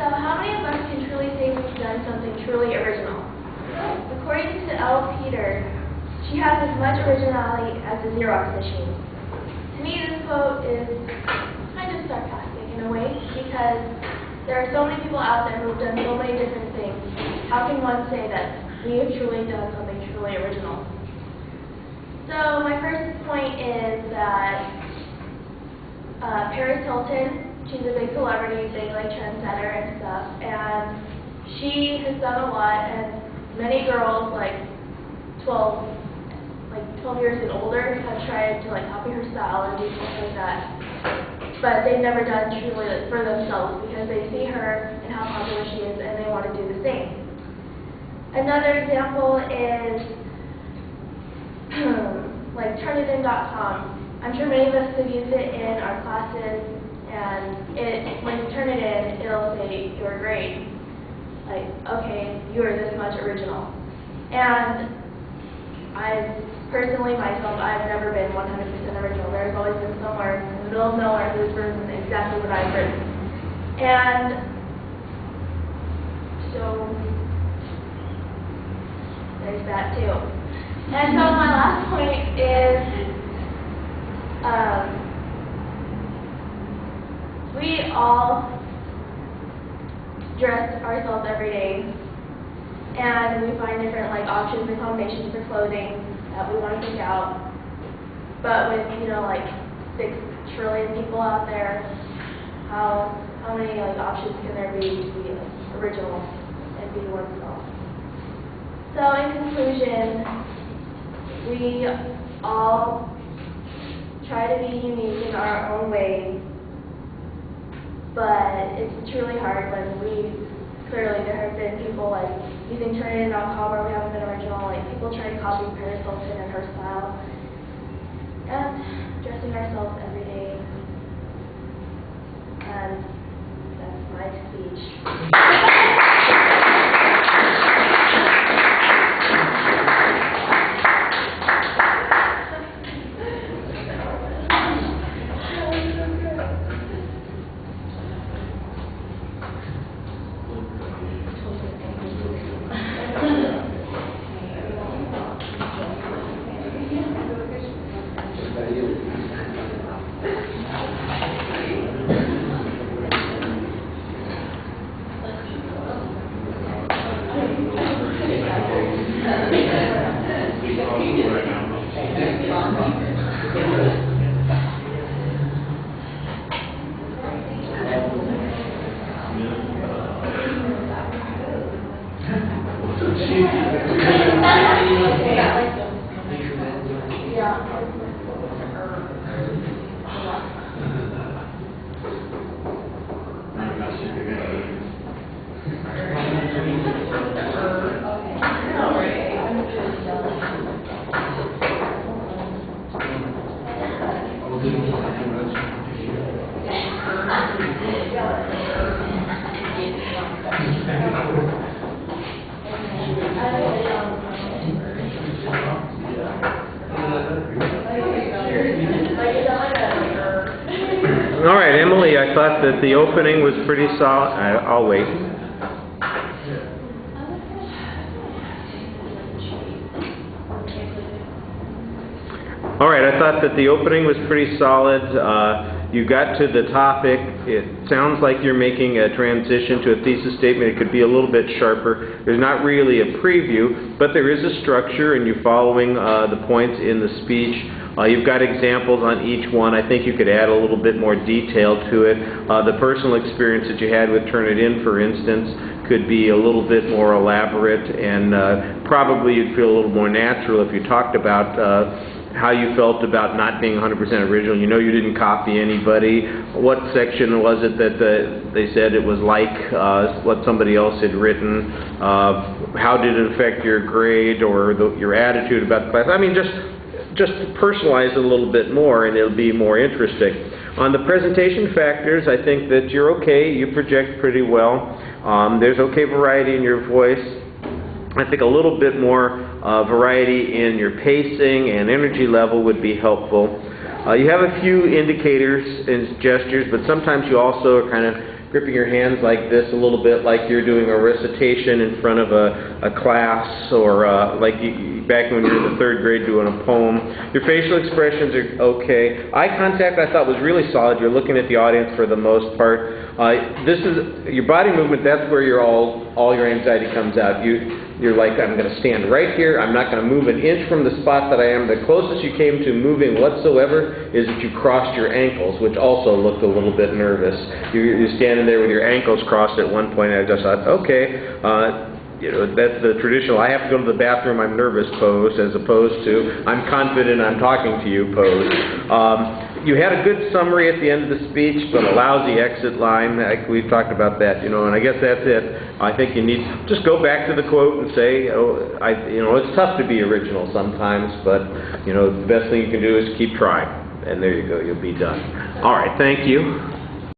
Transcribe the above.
So how many of us can truly say we've done something truly original? According to Elle Peter, she has as much originality as a Xerox machine. To me, this quote is kind of sarcastic in a way, because there are so many people out there who have done so many different things. How can one say that we have truly done something truly original? So my first point is that Paris Hilton, she's a big celebrity, big like trendsetter and stuff, and she has done a lot, and many girls like 12 years and older have tried to like copy her style or do something like that, but they've never done truly like, for themselves, because they see her and how popular she is and they want to do the same. Another example is like Turnitin.com. I'm sure many of us have used it in our classes, and when you turn it in, it'll say your grade. Like, okay, you are this much original. And personally, myself, I've never been 100% original. There's always been somewhere in the middle of nowhere who's written exactly what I've written. And so there's that too. And so my last point is we all dress ourselves every day, and we find different like options and combinations for clothing that we want to pick out. But with like 6 trillion people out there, how many like options can there be to be like, original and be oneself? So in conclusion, we all try to be unique in our own way, but it's truly hard when clearly there have been people like using Turnitin.com where we haven't been original, like people trying to copy Paris Hilton and her style, and dressing ourselves every day. And that's my speech. All right, Emily, I thought that the opening was pretty solid. I'll wait. All right, I thought that the opening was pretty solid. You got to the topic. It sounds like you're making a transition to a thesis statement. It could be a little bit sharper. There's not really a preview, but there is a structure, and you're following the points in the speech. You've got examples on each one. I think you could add a little bit more detail to it. The personal experience that you had with Turnitin, for instance, could be a little bit more elaborate, and probably you'd feel a little more natural if you talked about how you felt about not being 100% original. You know you didn't copy anybody. What section was it that they said it was like what somebody else had written? How did it affect your grade or your attitude about the class? I mean, just personalize it a little bit more, and it'll be more interesting. On the presentation factors, I think that you're okay. You project pretty well. There's okay variety in your voice. I think a little bit more variety in your pacing and energy level would be helpful. You have a few indicators and gestures, but sometimes you also are kind of gripping your hands like this, a little bit like you're doing a recitation in front of a class, or like back when you were in the 3rd grade doing a poem. Your facial expressions are okay. Eye contact I thought was really solid. You're looking at the audience for the most part. This is your body movement. That's where all your anxiety comes out. You're like, I'm going to stand right here. I'm not going to move an inch from the spot that I am. The closest you came to moving whatsoever is that you crossed your ankles, which also looked a little bit nervous. You're standing there with your ankles crossed at one point, and I just thought, okay. You know, that's the traditional, I have to go to the bathroom, I'm nervous pose, as opposed to, I'm confident I'm talking to you pose. You had a good summary at the end of the speech, but a lousy exit line. We've talked about that, you know, and I guess that's it. I think you need to just go back to the quote and say, it's tough to be original sometimes, but, the best thing you can do is keep trying. And there you go, you'll be done. All right, thank you.